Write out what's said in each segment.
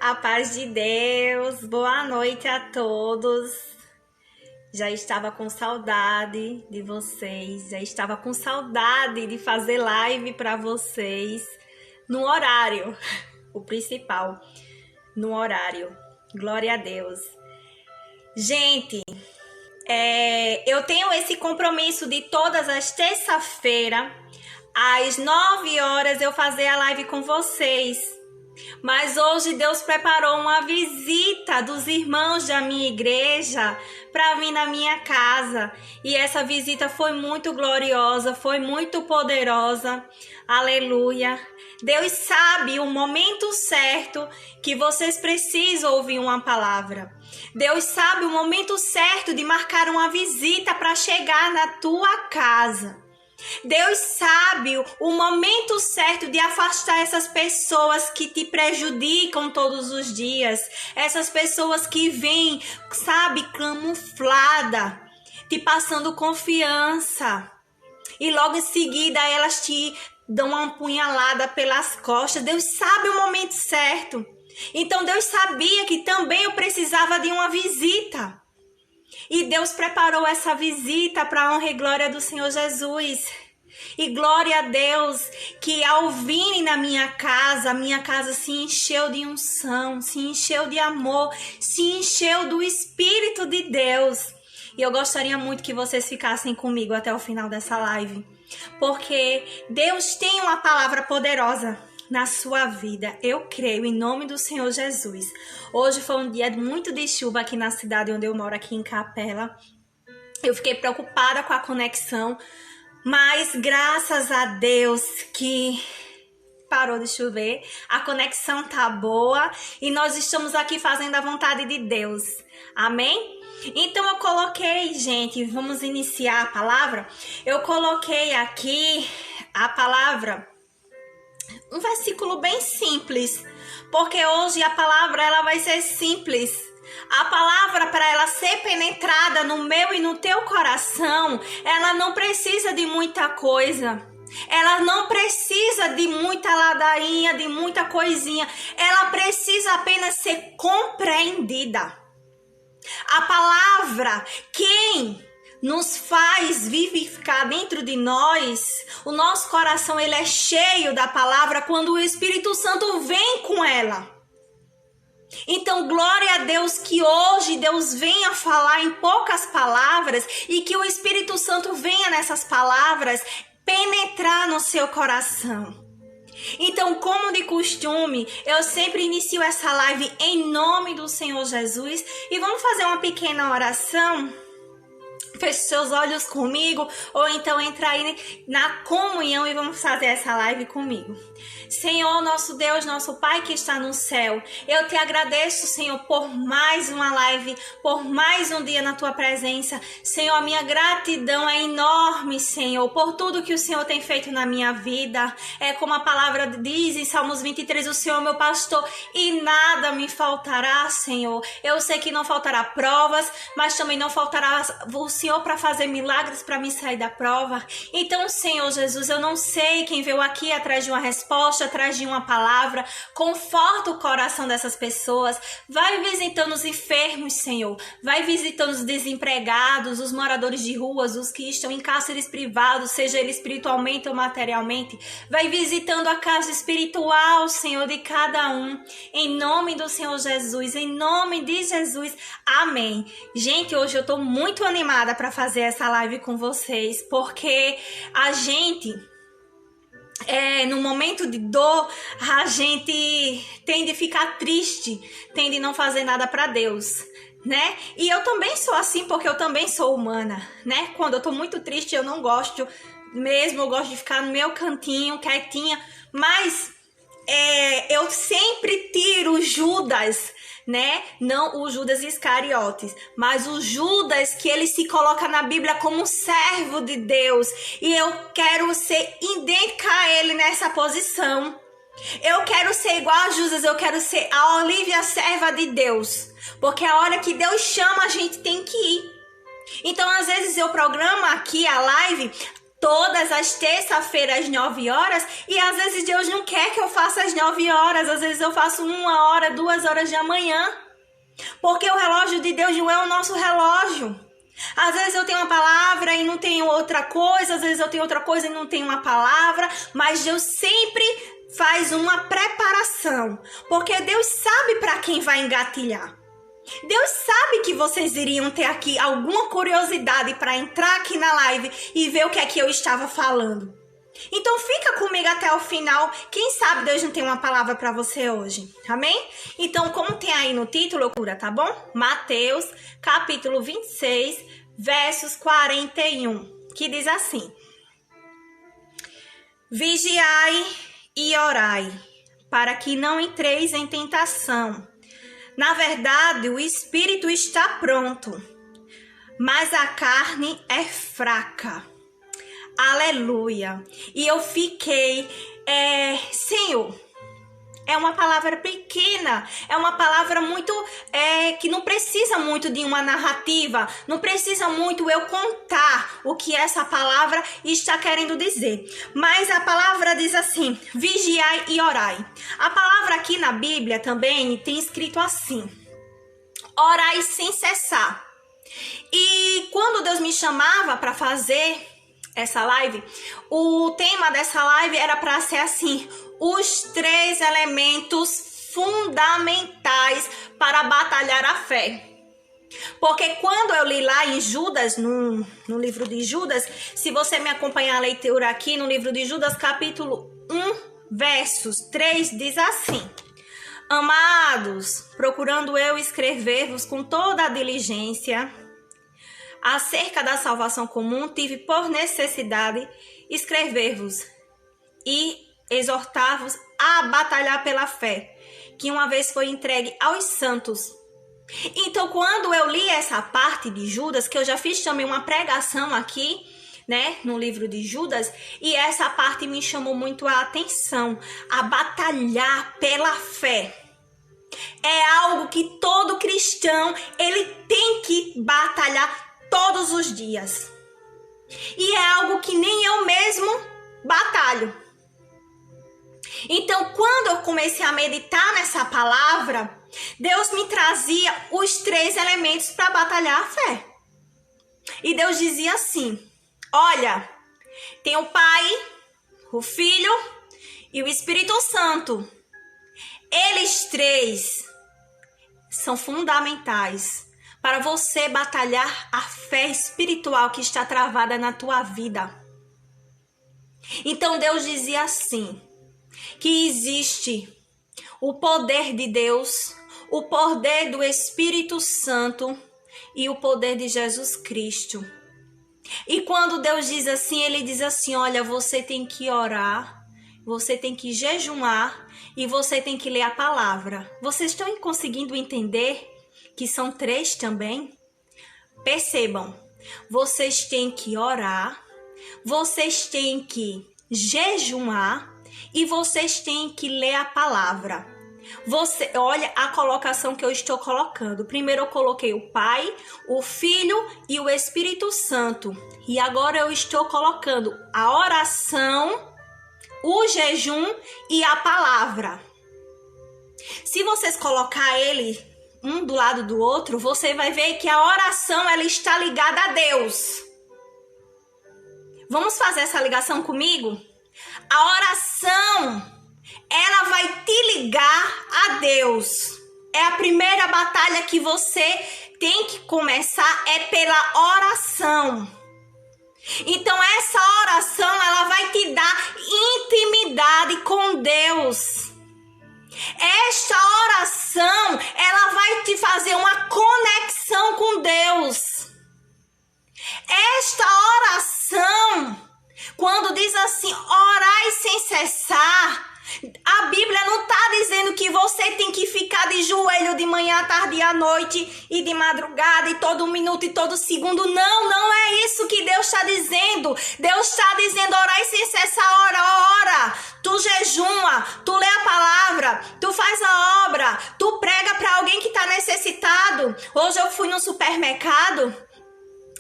A paz de Deus, boa noite a todos. Já estava com saudade de vocês, já estava com saudade de fazer live para vocês no horário, o principal, no horário. Glória a Deus. Gente, eu tenho esse compromisso de todas as terça-feiras, às 9 horas, eu fazer a live com vocês. Mas hoje Deus preparou uma visita dos irmãos da minha igreja para vir na minha casa. E essa visita foi muito gloriosa, foi muito poderosa. Aleluia. Deus sabe o momento certo que vocês precisam ouvir uma palavra. Deus sabe o momento certo de marcar uma visita para chegar na tua casa. Deus sabe o momento certo de afastar essas pessoas que te prejudicam todos os dias. Essas pessoas que vêm, sabe, camuflada, te passando confiança. E logo em seguida elas te dão uma punhalada pelas costas. Deus sabe o momento certo. Então Deus sabia que também eu precisava de uma visita. E Deus preparou essa visita para a honra e glória do Senhor Jesus. E glória a Deus que ao virem na minha casa se encheu de unção, se encheu de amor, se encheu do Espírito de Deus. E eu gostaria muito que vocês ficassem comigo até o final dessa live. Porque Deus tem uma palavra poderosa na sua vida, eu creio, em nome do Senhor Jesus. Hoje foi um dia muito de chuva aqui na cidade onde eu moro, aqui em Capela. Eu fiquei preocupada com a conexão, mas graças a Deus que parou de chover, a conexão tá boa e nós estamos aqui fazendo a vontade de Deus. Amém? Então eu coloquei, gente, vamos iniciar a palavra. Eu coloquei aqui a palavra, um versículo bem simples, porque hoje a palavra ela vai ser simples. A palavra, para ela ser penetrada no meu e no teu coração, ela não precisa de muita coisa. Ela não precisa de muita ladainha, de muita coisinha. Ela precisa apenas ser compreendida. A palavra, quem nos faz vivificar dentro de nós, o nosso coração ele é cheio da palavra quando o Espírito Santo vem com ela. Então, glória a Deus que hoje Deus venha falar em poucas palavras e que o Espírito Santo venha nessas palavras penetrar no seu coração. Então, como de costume, eu sempre inicio essa live em nome do Senhor Jesus e vamos fazer uma pequena oração. Feche seus olhos comigo ou então entra aí na comunhão e vamos fazer essa live comigo. Senhor, nosso Deus, nosso Pai que está no céu, eu te agradeço, Senhor, por mais uma live, por mais um dia na tua presença. Senhor, a minha gratidão é enorme, Senhor, por tudo que o Senhor tem feito na minha vida. É como a palavra diz em Salmos 23, o Senhor é meu pastor e nada me faltará, Senhor. Eu sei que não faltará provas, mas também não faltará o Senhor para fazer milagres para me sair da prova. Então, Senhor Jesus, eu não sei quem veio aqui atrás de uma resposta, atrás de uma palavra. Conforta o coração dessas pessoas. Vai visitando os enfermos, Senhor. Vai visitando os desempregados, os moradores de ruas, os que estão em cárceres privados, seja ele espiritualmente ou materialmente. Vai visitando a casa espiritual, Senhor, de cada um. Em nome do Senhor Jesus, em nome de Jesus. Amém. Gente, hoje eu tô muito animada para fazer essa live com vocês, porque a gente, no momento de dor, a gente tende a ficar triste, tende a não fazer nada para Deus, né? E eu também sou assim, porque eu também sou humana, né? Quando eu tô muito triste, eu não gosto mesmo, eu gosto de ficar no meu cantinho, quietinha, mas eu sempre tiro Judas, né? Não o Judas Iscariotes, mas o Judas que ele se coloca na Bíblia como servo de Deus. E eu quero ser idêntica a ele nessa posição. Eu quero ser igual a Judas, eu quero ser a Olívia, serva de Deus. Porque a hora que Deus chama, a gente tem que ir. Então, às vezes, eu programo aqui a live todas as terças-feiras às 9 horas, e às vezes Deus não quer que eu faça às 9 horas, às vezes eu faço 1 hora, 2 horas de amanhã, porque o relógio de Deus não é o nosso relógio. Às vezes eu tenho uma palavra e não tenho outra coisa, às vezes eu tenho outra coisa e não tenho uma palavra, mas Deus sempre faz uma preparação, porque Deus sabe para quem vai engatilhar. Deus sabe que vocês iriam ter aqui alguma curiosidade para entrar aqui na live e ver o que é que eu estava falando. Então fica comigo até o final. Quem sabe Deus não tem uma palavra para você hoje. Amém? Então, como tem aí no título, tá bom? Mateus, capítulo 26, versos 41, que diz assim: Vigiai e orai, para que não entreis em tentação. Na verdade, o espírito está pronto, mas a carne é fraca. Aleluia. E eu fiquei, Senhor, é uma palavra pequena, é uma palavra muito, que não precisa muito de uma narrativa, não precisa muito eu contar o que essa palavra está querendo dizer. Mas a palavra diz assim: vigiai e orai. A palavra aqui na Bíblia também tem escrito assim: orai sem cessar. E quando Deus me chamava para fazer essa live, o tema dessa live era para ser assim: os 3 elementos fundamentais para batalhar a fé. Porque quando eu li lá em Judas, no livro de Judas, se você me acompanhar a leitura aqui no livro de Judas, capítulo 1, versos 3, diz assim: Amados, procurando eu escrever-vos com toda a diligência acerca da salvação comum, tive por necessidade escrever-vos e exortar-vos a batalhar pela fé, que uma vez foi entregue aos santos. Então, quando eu li essa parte de Judas, que eu já fiz também uma pregação aqui, né, no livro de Judas, e essa parte me chamou muito a atenção, a batalhar pela fé. É algo que todo cristão, ele tem que batalhar todos os dias. E é algo que nem eu mesmo batalho. Então, quando eu comecei a meditar nessa palavra, Deus me trazia os 3 elementos para batalhar a fé. E Deus dizia assim: olha, tem o Pai, o Filho e o Espírito Santo. Eles 3 são fundamentais para você batalhar a fé espiritual que está travada na tua vida. Então Deus dizia assim, que existe o poder de Deus, o poder do Espírito Santo e o poder de Jesus Cristo. E quando Deus diz assim, ele diz assim: olha, você tem que orar, você tem que jejuar e você tem que ler a palavra. Vocês estão conseguindo entender que são 3 também? Percebam, vocês têm que orar, vocês têm que jejuar e vocês têm que ler a palavra. Olha a colocação que eu estou colocando. Primeiro eu coloquei o Pai, o Filho e o Espírito Santo. E agora eu estou colocando a oração, o jejum e a palavra. Se vocês colocar ele um do lado do outro, você vai ver que a oração, ela está ligada a Deus. Vamos fazer essa ligação comigo? A oração, ela vai te ligar a Deus. É a primeira batalha que você tem que começar, é pela oração. Então essa oração, ela vai te dar intimidade com Deus. Esta oração, ela vai te fazer uma conexão com Deus. Esta oração, quando diz assim, orai sem cessar, a Bíblia não está dizendo que você tem que ficar de joelho de manhã, à tarde e à noite, e de madrugada, e todo minuto e todo segundo. Não, não é isso que Deus está dizendo. Deus está dizendo, orai sem cessar, ora. Tu jejuma, tu lê a palavra, tu faz a obra, tu prega para alguém que está necessitado. Hoje eu fui no supermercado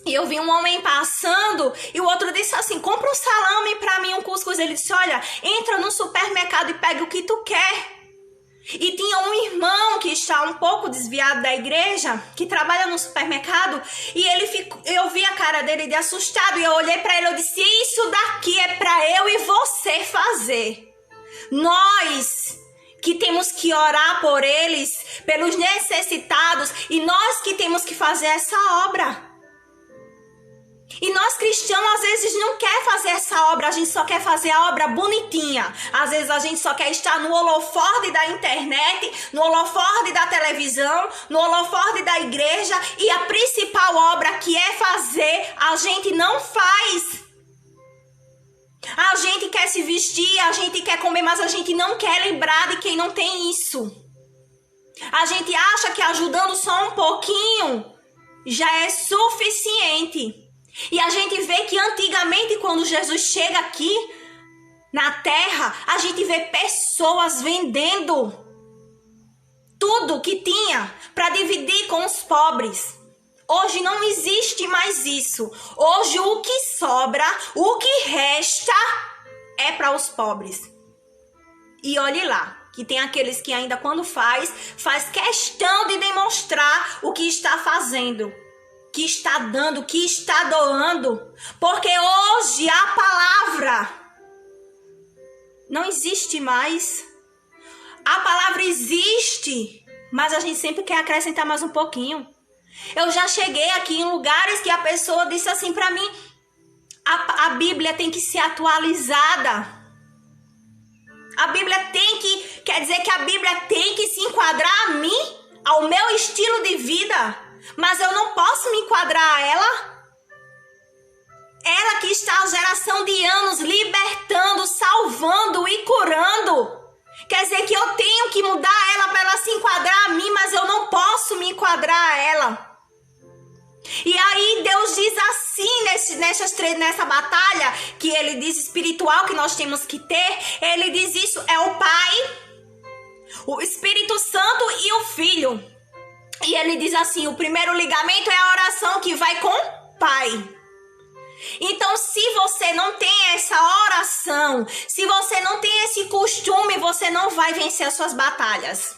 E eu vi um homem passando e o outro disse assim, compra um salame pra mim, um cuscuz. Ele disse, olha, entra no supermercado e pega o que tu quer. E tinha um irmão que está um pouco desviado da igreja, que trabalha no supermercado, e eu vi a cara dele de assustado, e eu olhei para ele e disse, isso daqui é para eu e você fazer. Nós que temos que orar por eles, pelos necessitados, e nós que temos que fazer essa obra. E nós cristãos às vezes não quer fazer essa obra, a gente só quer fazer a obra bonitinha. Às vezes a gente só quer estar no holoforte da internet, no holoforte da televisão, no holoforte da igreja, e a principal obra que é fazer, a gente não faz. A gente quer se vestir, a gente quer comer, mas a gente não quer lembrar de quem não tem isso. A gente acha que ajudando só um pouquinho já é suficiente. E a gente vê que antigamente, quando Jesus chega aqui na terra, a gente vê pessoas vendendo tudo que tinha para dividir com os pobres. Hoje não existe mais isso. Hoje o que sobra, o que resta é para os pobres. E olhe lá, que tem aqueles que ainda quando faz questão de demonstrar o que está fazendo, que está dando, que está doando, porque hoje a palavra não existe mais. A palavra existe, mas a gente sempre quer acrescentar mais um pouquinho. Eu já cheguei aqui em lugares que a pessoa disse assim para mim, a Bíblia tem que ser atualizada. A Bíblia quer dizer que a Bíblia tem que se enquadrar a mim, ao meu estilo de vida. Mas eu não posso me enquadrar a ela. Ela que está há geração de anos libertando, salvando e curando. Quer dizer que eu tenho que mudar ela para ela se enquadrar a mim, mas eu não posso me enquadrar a ela. E aí Deus diz assim nessa batalha que ele diz espiritual que nós temos que ter. Ele diz isso, é o Pai, o Espírito Santo e o Filho. E ele diz assim, o primeiro ligamento é a oração que vai com o Pai. Então, se você não tem essa oração, se você não tem esse costume, você não vai vencer as suas batalhas.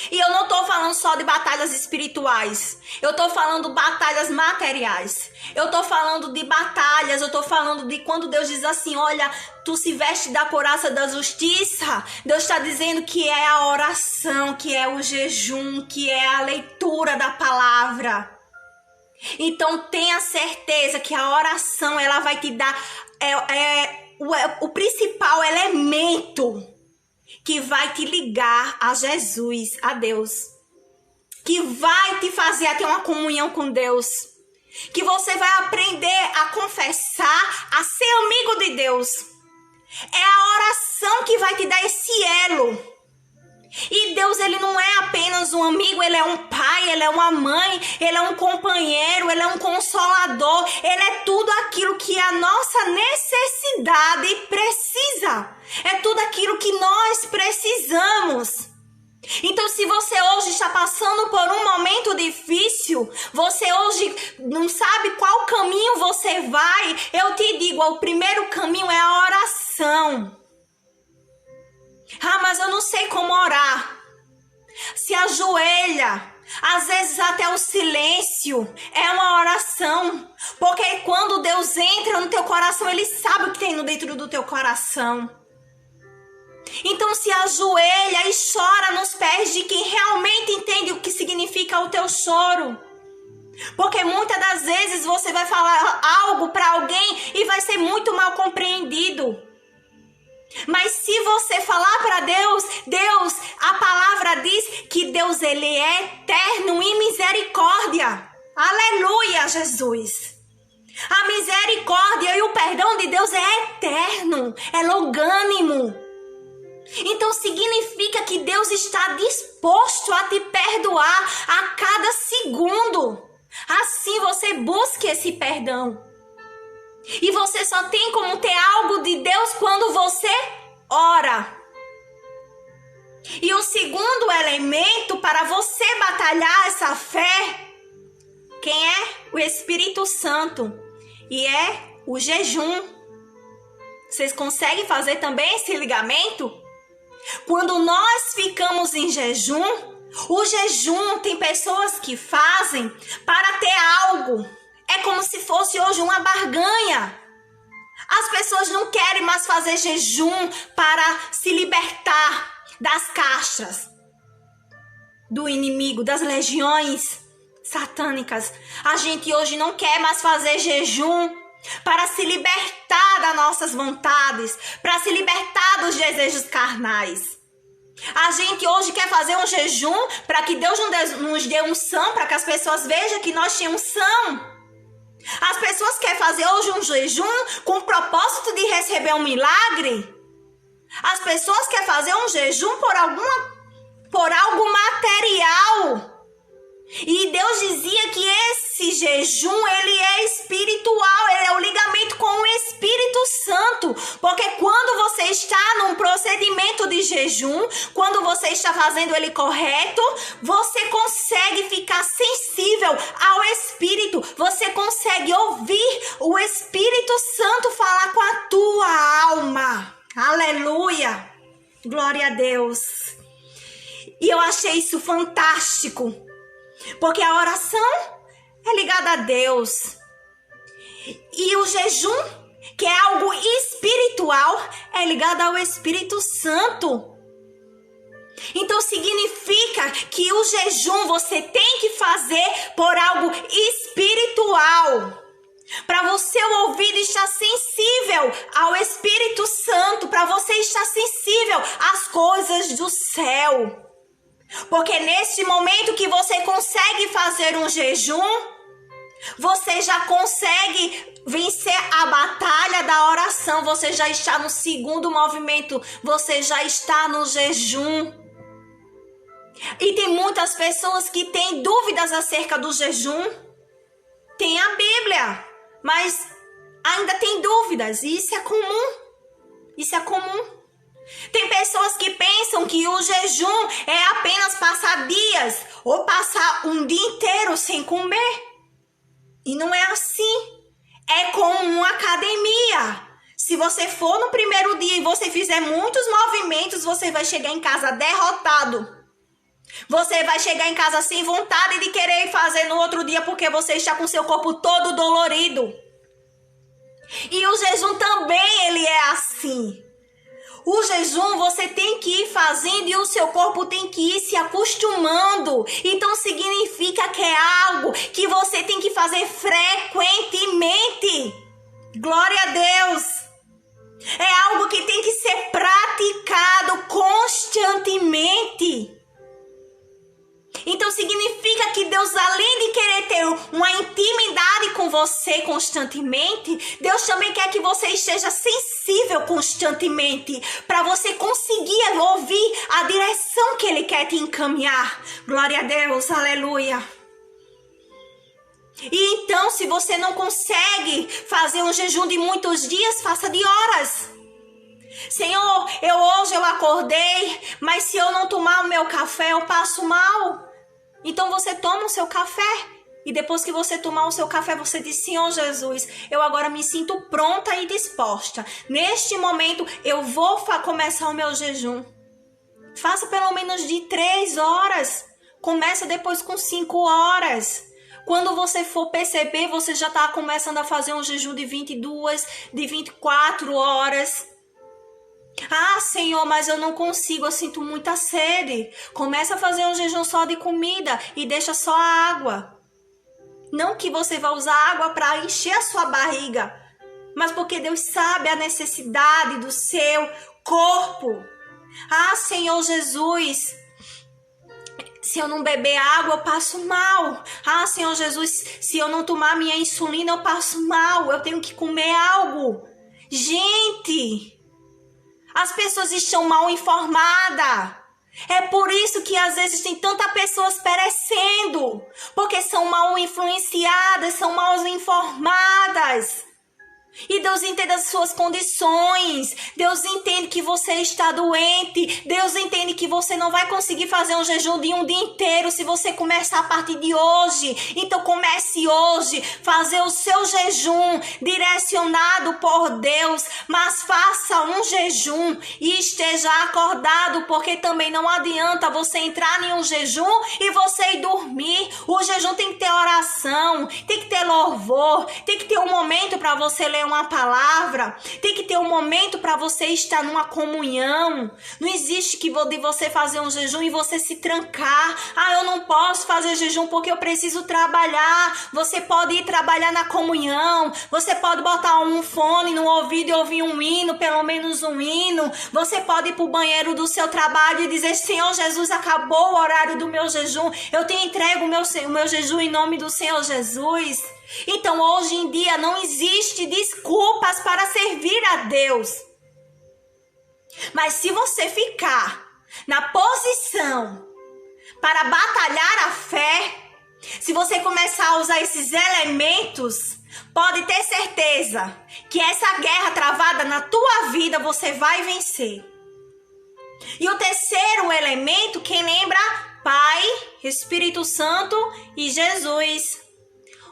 E eu não tô falando só de batalhas espirituais. Eu tô falando batalhas materiais. Eu tô falando de batalhas, eu tô falando de quando Deus diz assim, olha, tu se veste da couraça da justiça. Deus está dizendo que é a oração, que é o jejum, que é a leitura da palavra. Então tenha certeza que a oração, ela vai te dar o principal elemento que vai te ligar a Jesus, a Deus, que vai te fazer a ter uma comunhão com Deus, que você vai aprender a confessar, a ser amigo de Deus. É a oração que vai te dar esse elo. E Deus, ele não é apenas um amigo, ele é um pai, ele é uma mãe, ele é um companheiro, ele é um consolador, ele é tudo aquilo que a nossa necessidade precisa. É tudo aquilo que nós precisamos. Então, se você hoje está passando por um momento difícil, você hoje não sabe qual caminho você vai, eu te digo, o primeiro caminho é a oração. Ah, mas eu não sei como orar. Se ajoelha. Às vezes até o silêncio é uma oração. Porque quando Deus entra no teu coração, Ele sabe o que tem dentro do teu coração. Então se ajoelha e chora nos pés de quem realmente entende o que significa o teu choro. Porque muitas das vezes você vai falar algo para alguém e vai ser muito mal compreendido. Mas se você falar para Deus, a palavra diz que Deus, ele é eterno em misericórdia. Aleluia, Jesus. A misericórdia e o perdão de Deus é eterno, é longânimo. Então significa que Deus está disposto a te perdoar a cada segundo. Assim você busque esse perdão. E você só tem como ter algo de Deus quando você ora. E o segundo elemento para você batalhar essa fé Quem é? O Espírito Santo. E é o jejum. Vocês conseguem fazer também esse ligamento? Quando nós ficamos em jejum, o jejum tem pessoas que fazem para ter algo. É como se fosse hoje uma barganha. As pessoas não querem mais fazer jejum para se libertar das castras do inimigo, das legiões satânicas. A gente hoje não quer mais fazer jejum para se libertar das nossas vontades, para se libertar dos desejos carnais. A gente hoje quer fazer um jejum para que Deus nos dê unção, para que as pessoas vejam que nós temos unção. As pessoas querem fazer hoje um jejum com o propósito de receber um milagre. As pessoas querem fazer um jejum por algo material. E Deus dizia que esse jejum, ele é espiritual, ele é o ligamento com o Espírito Santo. Porque quando você está num procedimento de jejum, quando você está fazendo ele correto, você consegue ficar sensível ao Espírito. Você consegue ouvir o Espírito Santo falar com a tua alma. Aleluia! Glória a Deus! E eu achei isso fantástico. Porque a oração é ligada a Deus. E o jejum, que é algo espiritual, é ligado ao Espírito Santo. Então significa que o jejum você tem que fazer por algo espiritual. Para você o ouvido estar sensível ao Espírito Santo. Para você estar sensível às coisas do céu. Porque nesse momento que você consegue fazer um jejum, você já consegue vencer a batalha da oração. Você já está no segundo movimento, você já está no jejum. E tem muitas pessoas que têm dúvidas acerca do jejum. Tem a Bíblia, mas ainda tem dúvidas. E isso é comum. Isso é comum. Tem pessoas que pensam que o jejum é apenas passar dias ou passar um dia inteiro sem comer. E não é assim. É como uma academia. Se você for no primeiro dia e você fizer muitos movimentos, você vai chegar em casa derrotado. Você vai chegar em casa sem vontade de querer fazer no outro dia porque você está com seu corpo todo dolorido. E o jejum também ele é assim. O jejum você tem que ir fazendo e o seu corpo tem que ir se acostumando. Então significa que é algo que você tem que fazer frequentemente. Glória a Deus. É algo que tem que ser praticado constantemente. Então significa que Deus, além de querer ter uma intimidade com você constantemente, Deus também quer que você esteja sensível constantemente, para você conseguir ouvir a direção que Ele quer te encaminhar. Glória a Deus, aleluia. E então, se você não consegue fazer um jejum de muitos dias, faça de horas. Senhor, hoje eu acordei, mas se eu não tomar o meu café, eu passo mal. Então você toma o seu café. E depois que você tomar o seu café, você diz: Senhor Jesus, eu agora me sinto pronta e disposta. Neste momento, eu vou começar o meu jejum. Faça pelo menos de 3 horas. Começa depois com 5 horas. Quando você for perceber, você já está começando a fazer um jejum de 22, de 24 horas. Ah, Senhor, mas eu não consigo, eu sinto muita sede. Começa a fazer um jejum só de comida e deixa só a água. Não que você vai usar água para encher a sua barriga, mas porque Deus sabe a necessidade do seu corpo. Ah, Senhor Jesus, se eu não beber água, eu passo mal. Ah, Senhor Jesus, se eu não tomar minha insulina, eu passo mal. Eu tenho que comer algo. Gente, as pessoas estão mal informadas. É por isso que às vezes tem tantas pessoas perecendo. Porque são mal influenciadas, são mal informadas. E Deus entende as suas condições. Deus entende que você está doente. Deus entende que você não vai conseguir fazer um jejum de um dia inteiro se você começar a partir de hoje. Então comece hoje, fazer o seu jejum direcionado por Deus. Mas faça um jejum e esteja acordado, porque também não adianta você entrar em um jejum e você ir dormir. O jejum tem que ter oração, tem que ter louvor, tem que ter um momento para você ler uma palavra, tem que ter um momento para você estar numa comunhão. Não existe que de você fazer um jejum e você se trancar. Eu não posso fazer jejum porque eu preciso trabalhar. Você pode ir trabalhar na comunhão, você pode botar um fone no ouvido e ouvir um hino, pelo menos um hino. Você pode ir para o banheiro do seu trabalho e dizer: Senhor Jesus, acabou o horário do meu jejum, eu te entrego o meu jejum em nome do Senhor Jesus. Então, hoje em dia, não existe desculpas para servir a Deus. Mas se você ficar na posição para batalhar a fé, se você começar a usar esses elementos, pode ter certeza que essa guerra travada na tua vida, você vai vencer. E o terceiro elemento, quem lembra? Pai, Espírito Santo e Jesus.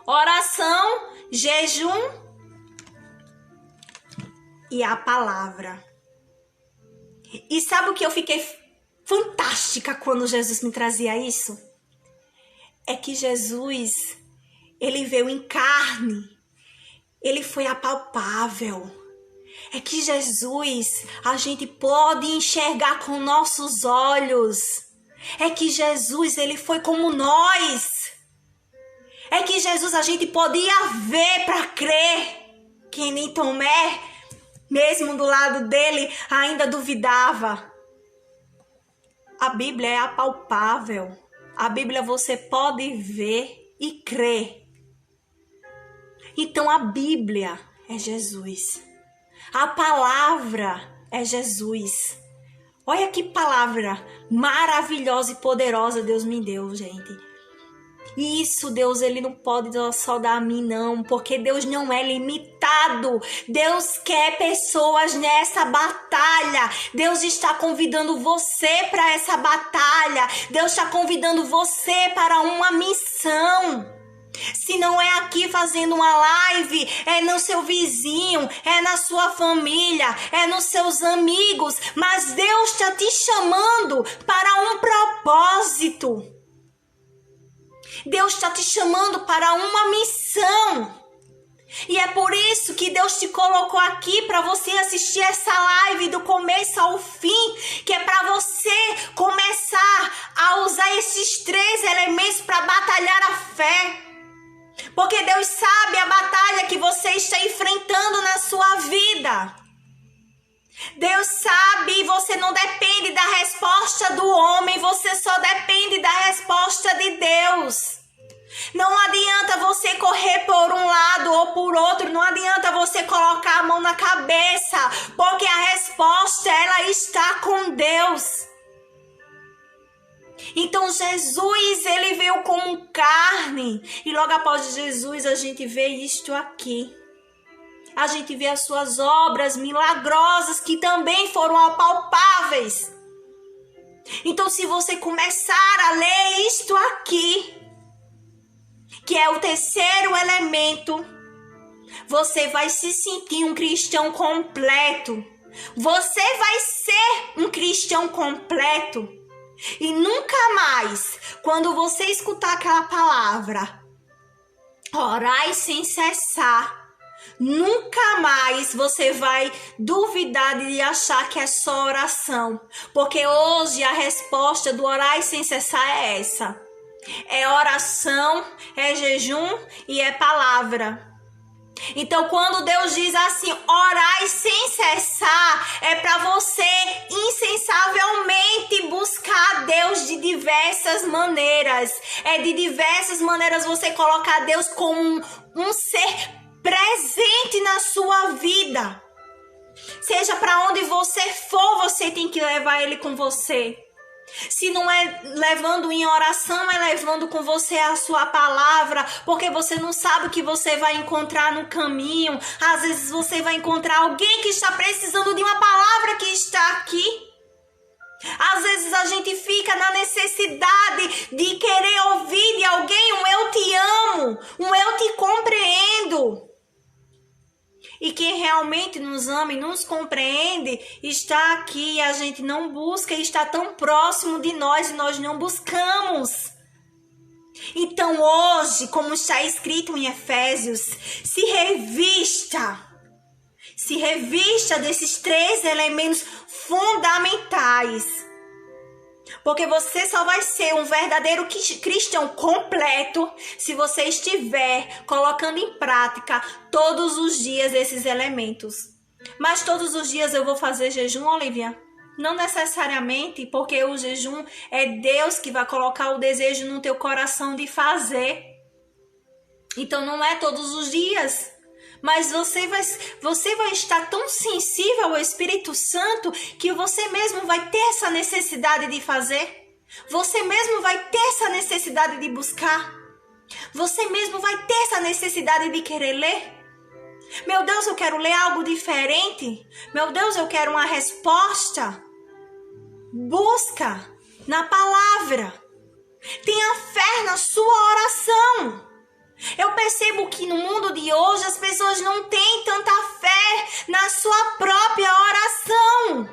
Oração, jejum e a palavra. E sabe o que eu fiquei fantástica quando Jesus me trazia isso? É que Jesus, ele veio em carne, ele foi apalpável. É que Jesus, a gente pode enxergar com nossos olhos. É que Jesus, ele foi como nós. É que Jesus, a gente podia ver para crer. Que nem Tomé, mesmo do lado dele, ainda duvidava. A Bíblia é apalpável. A Bíblia você pode ver e crer. Então a Bíblia é Jesus. A palavra é Jesus. Olha que palavra maravilhosa e poderosa Deus me deu, gente. E isso, Deus, ele não pode só dar a mim, não, porque Deus não é limitado. Deus quer pessoas nessa batalha. Deus está convidando você para essa batalha. Deus está convidando você para uma missão. Se não é aqui fazendo uma live, é no seu vizinho, é na sua família, é nos seus amigos. Mas Deus está te chamando para um propósito. Deus está te chamando para uma missão. E é por isso que Deus te colocou aqui para você assistir essa live do começo ao fim, que é para você começar a usar esses 3 elementos para batalhar a fé. Porque Deus sabe a batalha que você está enfrentando na sua vida. Deus sabe e você não depende da resposta do homem, você só depende da resposta de Deus. Não adianta você correr por um lado ou por outro, não adianta você colocar a mão na cabeça, porque a resposta ela está com Deus. Então Jesus, ele veio como carne, e logo após Jesus a gente vê isto aqui. A gente vê as suas obras milagrosas que também foram apalpáveis. Então, se você começar a ler isto aqui, que é o terceiro elemento, você vai se sentir um cristão completo. Você vai ser um cristão completo. E nunca mais, quando você escutar aquela palavra, orai sem cessar, nunca mais você vai duvidar de achar que é só oração. Porque hoje a resposta do orar sem cessar é essa. É oração, é jejum e é palavra. Então, quando Deus diz assim, orai sem cessar, é para você incansavelmente buscar a Deus de diversas maneiras. É de diversas maneiras você colocar Deus como um ser presente na sua vida. Seja para onde você for, você tem que levar Ele com você. Se não é levando em oração, é levando com você a sua palavra, porque você não sabe o que você vai encontrar no caminho. Às vezes você vai encontrar alguém que está precisando de uma palavra que está aqui. Às vezes a gente fica na necessidade de querer ouvir de alguém um eu te amo, um eu te compreendo. E quem realmente nos ama e nos compreende está aqui e a gente não busca e está tão próximo de nós e nós não buscamos. Então hoje, como está escrito em Efésios, se revista desses 3 elementos fundamentais. Porque você só vai ser um verdadeiro cristão completo se você estiver colocando em prática todos os dias esses elementos. Mas todos os dias eu vou fazer jejum, Olivia? Não necessariamente, porque o jejum é Deus que vai colocar o desejo no teu coração de fazer. Então não é todos os dias. Mas você vai estar tão sensível ao Espírito Santo que você mesmo vai ter essa necessidade de fazer. Você mesmo vai ter essa necessidade de buscar. Você mesmo vai ter essa necessidade de querer ler. Meu Deus, eu quero ler algo diferente. Meu Deus, eu quero uma resposta. Busca na palavra. Tenha fé na sua oração. Eu percebo que no mundo de hoje as pessoas não têm tanta fé na sua própria oração.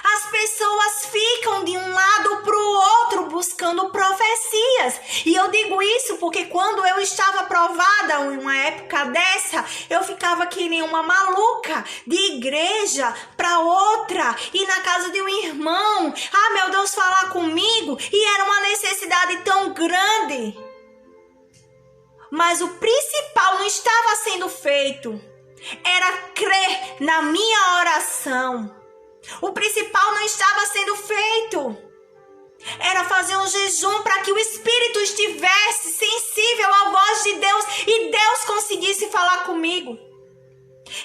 As pessoas ficam de um lado para o outro buscando profecias. E eu digo isso porque quando eu estava aprovada em uma época dessa, eu ficava que nem uma maluca de igreja para outra. E na casa de um irmão, meu Deus, falar comigo. E era uma necessidade tão grande. Mas o principal não estava sendo feito. Era crer na minha oração. O principal não estava sendo feito. Era fazer um jejum para que o Espírito estivesse sensível à voz de Deus e Deus conseguisse falar comigo.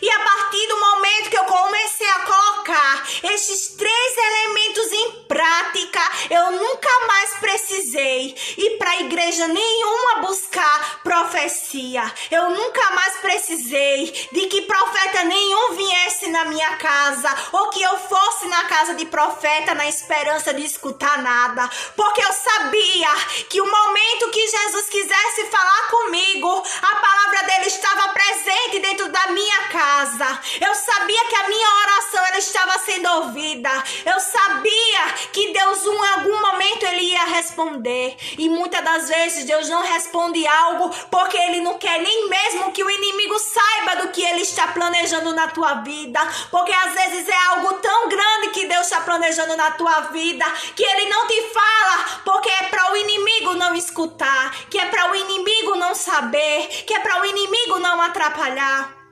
E a partir do momento que eu comecei a colocar estes 3 elementos em prática, eu nunca mais precisei ir para a igreja nenhuma buscar profecia. Eu nunca mais precisei de que profeta nenhum viesse na minha casa ou que eu fosse na casa de profeta na esperança de escutar nada. Porque eu sabia que o momento que Jesus quisesse falar comigo, a palavra dele estava presente dentro da minha casa. Eu sabia que a minha oração ela estava sendo ouvida. Eu sabia que Deus em algum momento ele ia responder. E muitas das vezes Deus não responde algo porque ele não quer nem mesmo que o inimigo saiba do que ele está planejando na tua vida. Porque às vezes é algo tão grande que Deus está planejando na tua vida que ele não te fala porque é para o inimigo não escutar, que é para o inimigo não saber, que é para o inimigo não atrapalhar.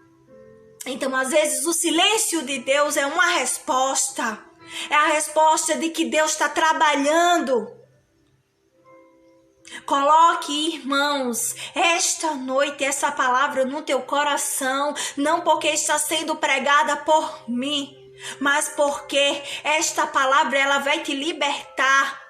Então, às vezes, o silêncio de Deus é uma resposta. É a resposta de que Deus está trabalhando. Coloque, irmãos, esta noite essa palavra no teu coração. Não porque está sendo pregada por mim, mas porque esta palavra ela vai te libertar.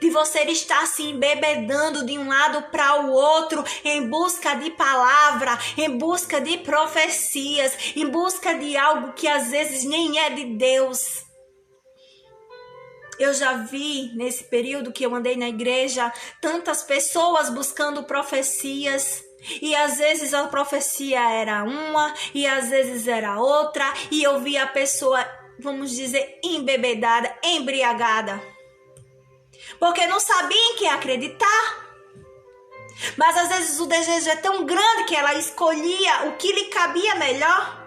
De você estar se embebedando de um lado para o outro em busca de palavra, em busca de profecias, em busca de algo que às vezes nem é de Deus. Eu já vi nesse período que eu andei na igreja tantas pessoas buscando profecias. E às vezes a profecia era uma e às vezes era outra. E eu via a pessoa, vamos dizer, embebedada, embriagada. Porque não sabia em que acreditar. Mas às vezes o desejo é tão grande que ela escolhia o que lhe cabia melhor.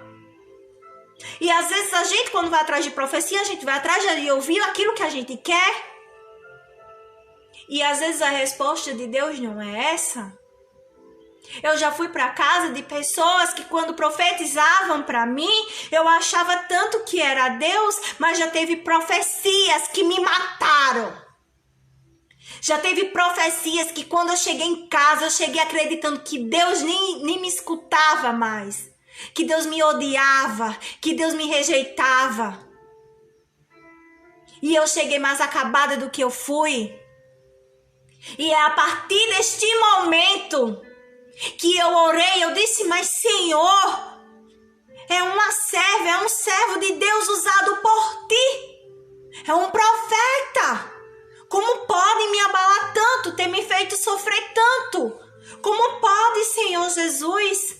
E às vezes a gente, quando vai atrás de profecia, a gente vai atrás de ouvir aquilo que a gente quer. E às vezes a resposta de Deus não é essa. Eu já fui para casa de pessoas que quando profetizavam para mim, eu achava tanto que era Deus, mas já teve profecias que me mataram. Já teve profecias que quando eu cheguei em casa, eu cheguei acreditando que Deus nem me escutava mais. Que Deus me odiava, que Deus me rejeitava. E eu cheguei mais acabada do que eu fui. E é a partir deste momento que eu orei, eu disse, mas Senhor, é uma serva, é um servo de Deus usado por ti. É um profeta. Como pode me abalar tanto, ter me feito sofrer tanto? Como pode, Senhor Jesus,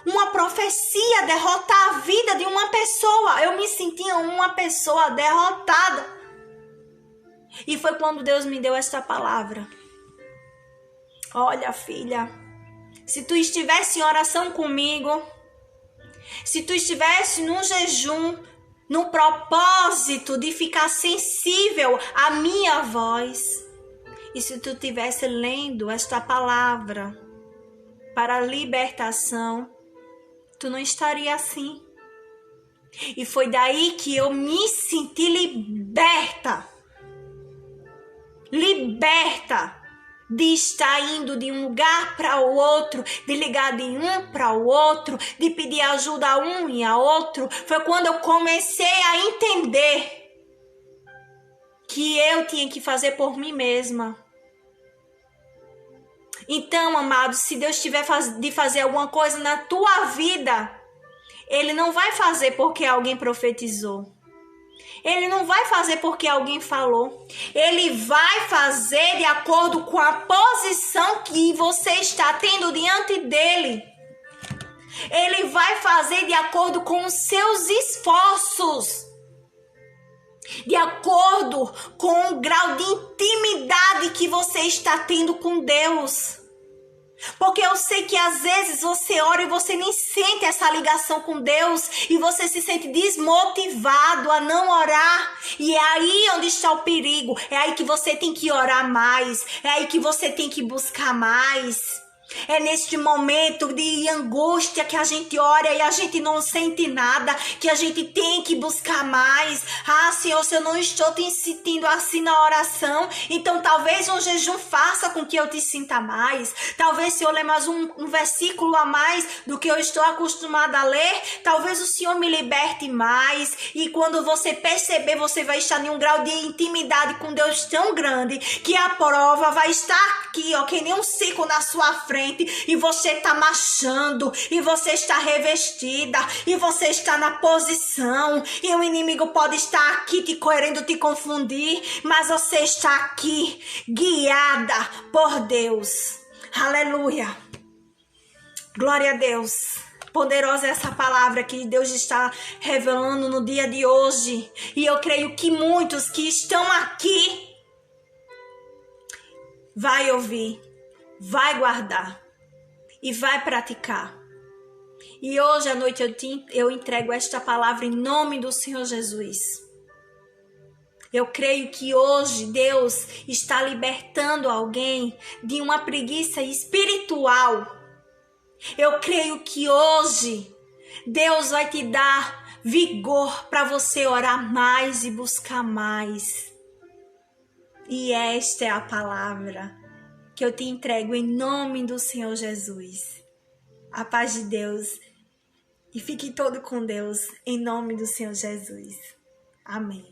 uma profecia derrotar a vida de uma pessoa? Eu me sentia uma pessoa derrotada. E foi quando Deus me deu esta palavra. Olha, filha, se tu estivesse em oração comigo, se tu estivesse num jejum, no propósito de ficar sensível à minha voz, e se tu estivesse lendo esta palavra para libertação, tu não estaria assim. E foi daí que eu me senti liberta de estar indo de um lugar para o outro, de ligar de um para o outro, de pedir ajuda a um e a outro. Foi quando eu comecei a entender que eu tinha que fazer por mim mesma. Então, amado, se Deus tiver de fazer alguma coisa na tua vida, Ele não vai fazer porque alguém profetizou. Ele não vai fazer porque alguém falou. Ele vai fazer de acordo com a posição que você está tendo diante dele. Ele vai fazer de acordo com os seus esforços. De acordo com o grau de intimidade que você está tendo com Deus. Porque eu sei que às vezes você ora e você nem sente essa ligação com Deus e você se sente desmotivado a não orar. E é aí onde está o perigo. É aí que você tem que orar mais. É aí que você tem que buscar mais. É neste momento de angústia que a gente ora e a gente não sente nada, que a gente tem que buscar mais. Ah, Senhor, se eu não estou te sentindo assim na oração, então talvez um jejum faça com que eu te sinta mais. Talvez se eu ler mais um versículo a mais do que eu estou acostumada a ler, talvez o Senhor me liberte mais. E quando você perceber, você vai estar em um grau de intimidade com Deus tão grande que a prova vai estar aqui, ó, que nem um ciclo na sua frente. E você está marchando, e você está revestida, e você está na posição, e o inimigo pode estar aqui querendo te confundir, mas você está aqui, guiada por Deus. Aleluia. Glória a Deus. Poderosa é essa palavra que Deus está revelando no dia de hoje. E eu creio que muitos que estão aqui vai ouvir, vai guardar e vai praticar. E hoje à noite eu entrego esta palavra em nome do Senhor Jesus. Eu creio que hoje Deus está libertando alguém de uma preguiça espiritual. Eu creio que hoje Deus vai te dar vigor para você orar mais e buscar mais. E esta é a palavra que eu te entrego em nome do Senhor Jesus. A paz de Deus. E fique todo com Deus em nome do Senhor Jesus. Amém.